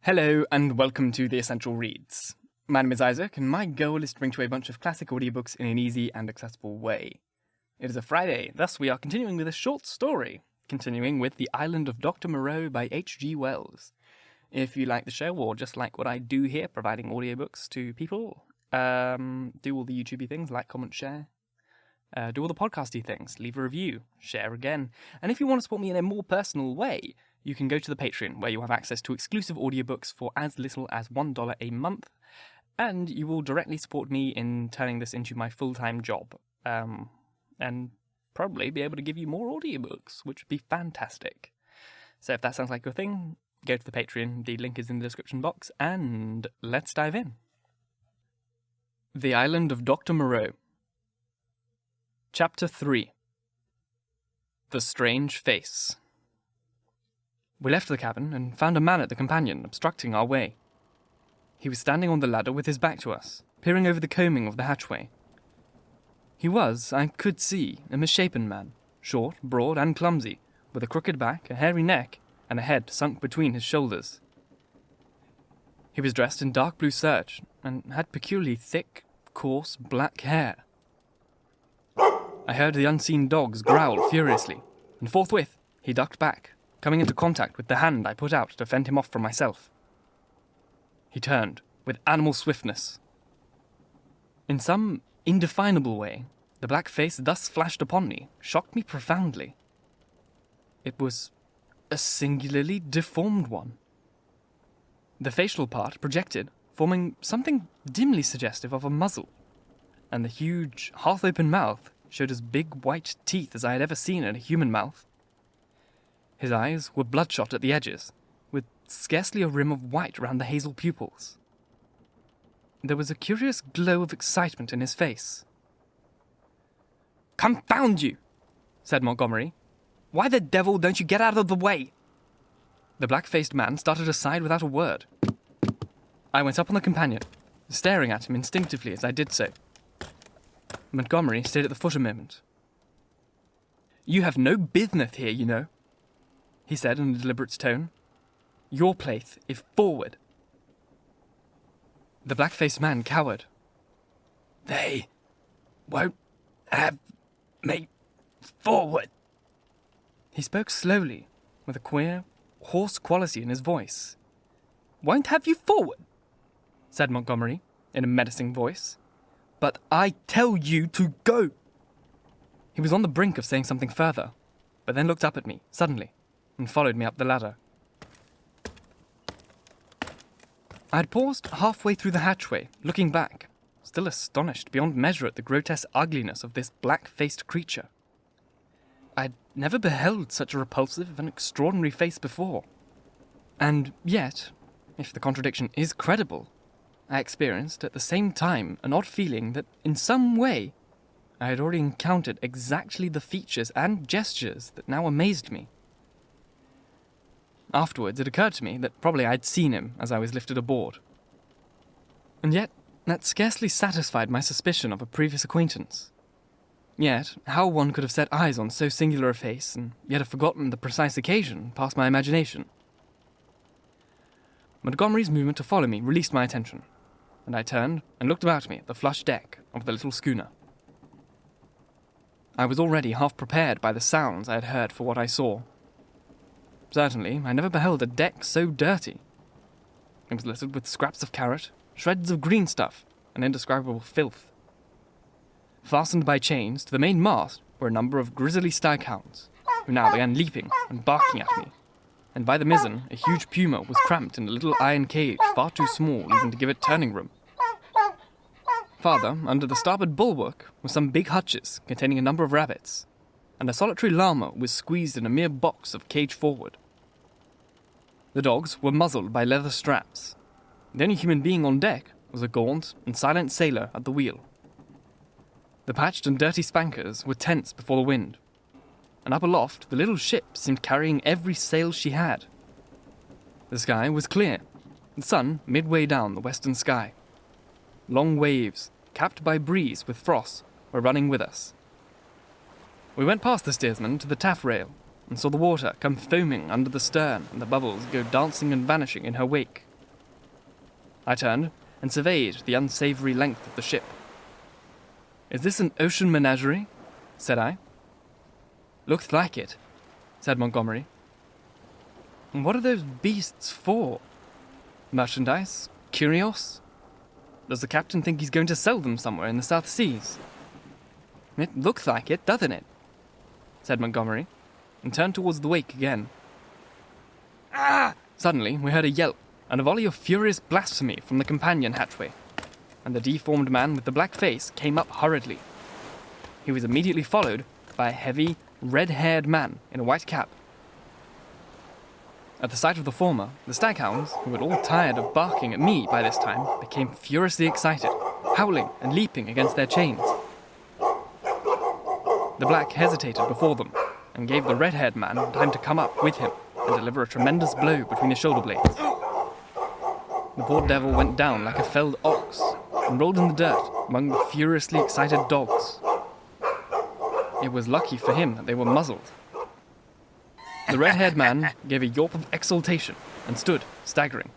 Hello and welcome to The Essential Reads. My name is Isaac and my goal is to bring to you a bunch of classic audiobooks in an easy and accessible way. It is a Friday, thus we are continuing with a short story, continuing with The Island of Dr Moreau by H.G. Wells. If you like the show or just like what I do here, providing audiobooks to people, do all the YouTubey things, like, comment, share. Do all the podcasty things, leave a review, share again. And if you want to support me in a more personal way, you can go to the Patreon, where you have access to exclusive audiobooks for as little as $1 a month, and you will directly support me in turning this into my full-time job, and probably be able to give you more audiobooks, which would be fantastic. So if that sounds like your thing, go to the Patreon, the link is in the description box, and let's dive in. The Island of Dr Moreau. Chapter 3. The Strange Face. We left the cabin and found a man at the companion, obstructing our way. He was standing on the ladder with his back to us, peering over the combing of the hatchway. He was, I could see, a misshapen man, short, broad, and clumsy, with a crooked back, a hairy neck, and a head sunk between his shoulders. He was dressed in dark blue serge, and had peculiarly thick, coarse, black hair. I heard the unseen dogs growl furiously, and forthwith he ducked back, coming into contact with the hand I put out to fend him off from myself. He turned, with animal swiftness. In some indefinable way, the black face thus flashed upon me shocked me profoundly. It was a singularly deformed one. The facial part projected, forming something dimly suggestive of a muzzle, and the huge, half-open mouth showed as big white teeth as I had ever seen in a human mouth. His eyes were bloodshot at the edges, with scarcely a rim of white round the hazel pupils. There was a curious glow of excitement in his face. "Confound you!" said Montgomery. "Why the devil don't you get out of the way?" The black-faced man started aside without a word. I went up on the companion, staring at him instinctively as I did so. Montgomery stayed at the foot a moment. "You have no business here, you know," he said in a deliberate tone. "Your place is forward." The black-faced man cowered. "They won't have me forward." He spoke slowly, with a queer, hoarse quality in his voice. "Won't have you forward?" said Montgomery, in a menacing voice. "But I tell you to go." He was on the brink of saying something further, but then looked up at me, suddenly, and followed me up the ladder. I had paused halfway through the hatchway, looking back, still astonished beyond measure at the grotesque ugliness of this black-faced creature. I had never beheld such a repulsive and extraordinary face before. And yet, if the contradiction is credible, I experienced at the same time an odd feeling that, in some way, I had already encountered exactly the features and gestures that now amazed me. Afterwards, it occurred to me that probably I had seen him as I was lifted aboard. And yet, that scarcely satisfied my suspicion of a previous acquaintance. Yet, how one could have set eyes on so singular a face, and yet have forgotten the precise occasion, passed my imagination. Montgomery's movement to follow me released my attention, and I turned and looked about me at the flush deck of the little schooner. I was already half prepared by the sounds I had heard for what I saw. Certainly, I never beheld a deck so dirty. It was littered with scraps of carrot, shreds of green stuff, and indescribable filth. Fastened by chains to the main mast were a number of grisly staghounds, who now began leaping and barking at me, and by the mizzen a huge puma was cramped in a little iron cage far too small even to give it turning room. Farther, under the starboard bulwark, were some big hutches containing a number of rabbits, and a solitary llama was squeezed in a mere box of cage forward. The dogs were muzzled by leather straps. The only human being on deck was a gaunt and silent sailor at the wheel. The patched and dirty spankers were tense before the wind, and up aloft the little ship seemed carrying every sail she had. The sky was clear, the sun midway down the western sky. Long waves, capped by breeze with frost, were running with us. We went past the steersman to the taffrail, and saw the water come foaming under the stern and the bubbles go dancing and vanishing in her wake, I turned and surveyed the unsavoury length of the ship. "Is this an ocean menagerie?" said I. "Looks like it," said Montgomery. "And what are those beasts for? Merchandise? Curios? Does the captain think he's going to sell them somewhere in the South Seas?" "It looks like it, doesn't it?" said Montgomery, and turned towards the wake again. Ah! Suddenly, we heard a yelp and a volley of furious blasphemy from the companion hatchway, and the deformed man with the black face came up hurriedly. He was immediately followed by a heavy, red-haired man in a white cap. At the sight of the former, the staghounds, who were all tired of barking at me by this time, became furiously excited, howling and leaping against their chains. The black hesitated before them, and gave the red-haired man time to come up with him and deliver a tremendous blow between his shoulder blades. The poor devil went down like a felled ox, and rolled in the dirt among the furiously excited dogs. It was lucky for him that they were muzzled. The red-haired man gave a yawp of exultation and stood, staggering,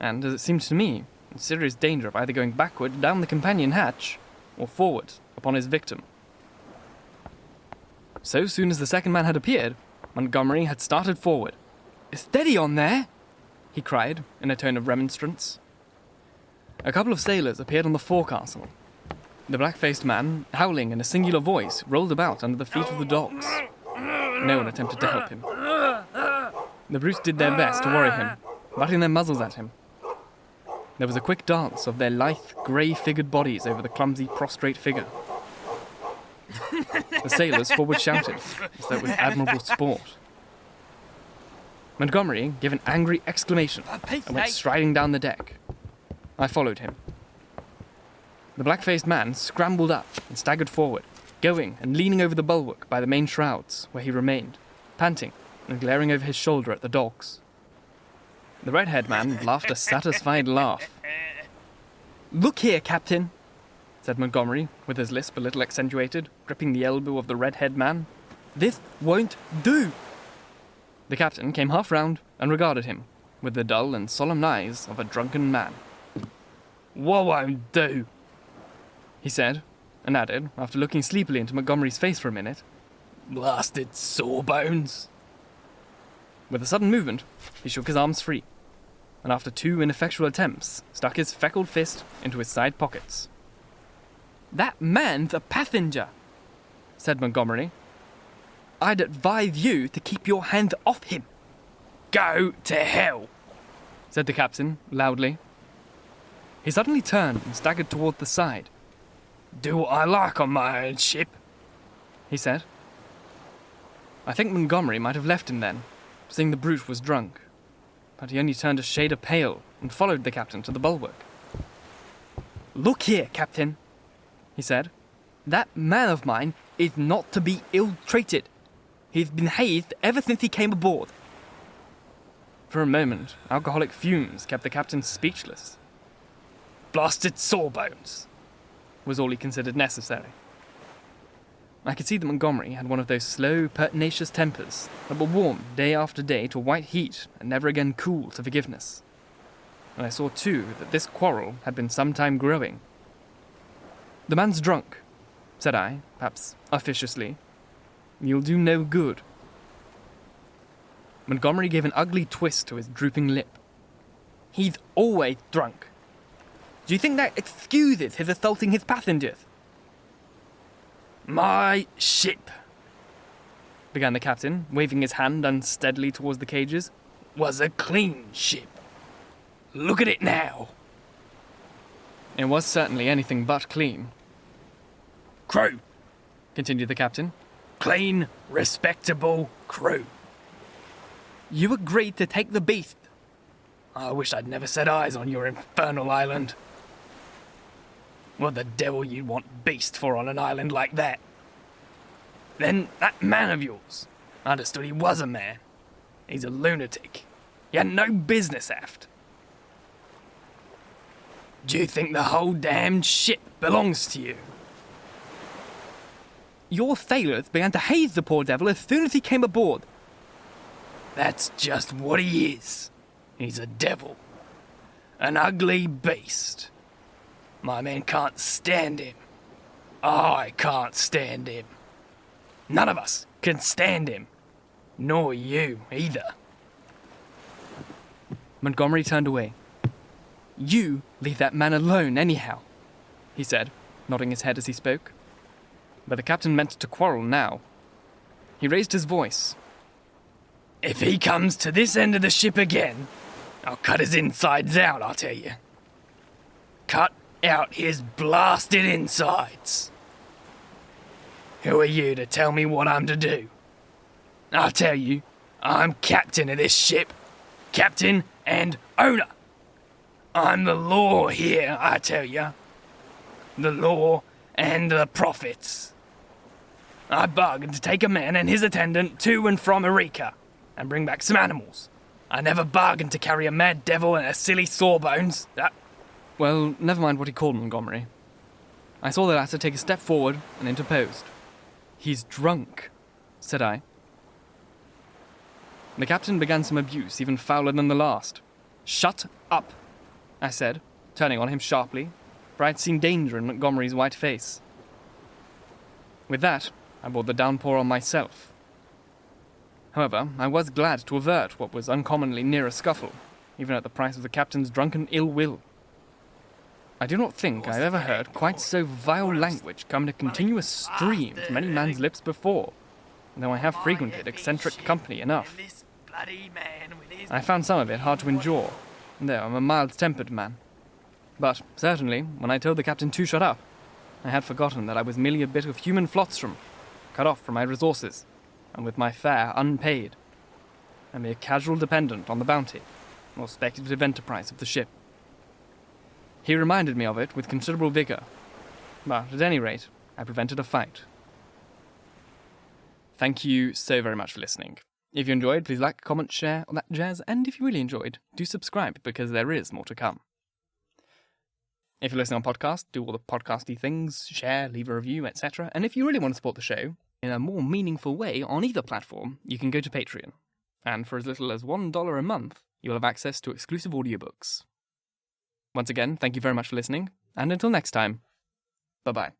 and, as it seemed to me, in serious danger of either going backward down the companion hatch or forward upon his victim. So soon as the second man had appeared, Montgomery had started forward. "Steady on there!" he cried in a tone of remonstrance. A couple of sailors appeared on the forecastle. The black-faced man, howling in a singular voice, rolled about under the feet of the dogs. No one attempted to help him. The brutes did their best to worry him, butting their muzzles at him. There was a quick dance of their lithe, grey-figured bodies over the clumsy, prostrate figure. The sailors forward shouted, as though with admirable sport. Montgomery gave an angry exclamation and went striding down the deck. I followed him. The black-faced man scrambled up and staggered forward, going and leaning over the bulwark by the main shrouds, where he remained, panting and glaring over his shoulder at the dogs. The red-haired man laughed a satisfied laugh. "Look here, Captain," said Montgomery, with his lisp a little accentuated, gripping the elbow of the red-haired man. "This won't do." The captain came half round and regarded him, with the dull and solemn eyes of a drunken man. "What won't do?" he said, and added, after looking sleepily into Montgomery's face for a minute, "Blasted sawbones." With a sudden movement, he shook his arms free, and after 2 ineffectual attempts, stuck his freckled fist into his side pockets. "That man's a passenger," said Montgomery. "I'd advise you to keep your hands off him." "Go to hell," said the captain, loudly. He suddenly turned and staggered toward the side. "Do what I like on my own ship," he said. I think Montgomery might have left him then, seeing the brute was drunk, but he only turned a shade pale and followed the captain to the bulwark. "Look here, Captain," he said. "That man of mine is not to be ill-treated. He's been hazed ever since he came aboard." For a moment, alcoholic fumes kept the captain speechless. "Blasted sawbones," was all he considered necessary. I could see that Montgomery had one of those slow, pertinacious tempers that will warm day after day to white heat and never again cool to forgiveness. And I saw, too, that this quarrel had been some time growing. "The man's drunk," said I, perhaps officiously. "You'll do no good." Montgomery gave an ugly twist to his drooping lip. "He's always drunk. Do you think that excuses his assaulting his passengers?" "My ship," began the captain, waving his hand unsteadily towards the cages, "was a clean ship. Look at it now." It was certainly anything but clean. "Crew," continued the captain. "Clean, respectable crew." "You agreed to take the beast." "I wish I'd never set eyes on your infernal island." "What the devil you'd want beast for on an island like that?" "Then that man of yours, I understood he was a man. He's a lunatic. He had no business aft." "Do you think the whole damned ship belongs to you?" "Your sailors began to haze the poor devil as soon as he came aboard." "That's just what he is. He's a devil. An ugly beast. My men can't stand him. I can't stand him. None of us can stand him. Nor you either. Montgomery turned away. You leave that man alone anyhow, he said, nodding his head as he spoke. But the captain meant to quarrel now. He raised his voice. If he comes to this end of the ship again, I'll cut his insides out, I'll tell you. Cut out his blasted insides. Who are you to tell me what I'm to do? I'll tell you, I'm captain of this ship. Captain and owner. I'm the law here, I tell you. The law and the prophets. I bargained to take a man and his attendant to and from Eureka and bring back some animals. I never bargained to carry a mad devil and a silly sawbones. Well, never mind what he called Montgomery. I saw the latter take a step forward and interposed. He's drunk, said I. The captain began some abuse even fouler than the last. Shut up, I said, turning on him sharply, for I had seen danger in Montgomery's white face. With that, I brought the downpour on myself. However, I was glad to avert what was uncommonly near a scuffle, even at the price of the captain's drunken ill will. I do not think I have ever heard quite so vile language come in a continuous stream from any man's lips before, though I have frequented eccentric company enough. I found some of it hard to endure, though I'm a mild-tempered man. But, certainly, when I told the captain to shut up, I had forgotten that I was merely a bit of human flotsam, cut off from my resources, and with my fare unpaid, a mere casual dependent on the bounty, or speculative enterprise of the ship. He reminded me of it with considerable vigour, but at any rate, I prevented a fight. Thank you so very much for listening. If you enjoyed, please like, comment, share, all that jazz, and if you really enjoyed, do subscribe, because there is more to come. If you're listening on podcast, do all the podcasty things, share, leave a review, etc. And if you really want to support the show in a more meaningful way on either platform, you can go to Patreon. And for as little as $1 a month, you'll have access to exclusive audiobooks. Once again, thank you very much for listening, and until next time, bye-bye.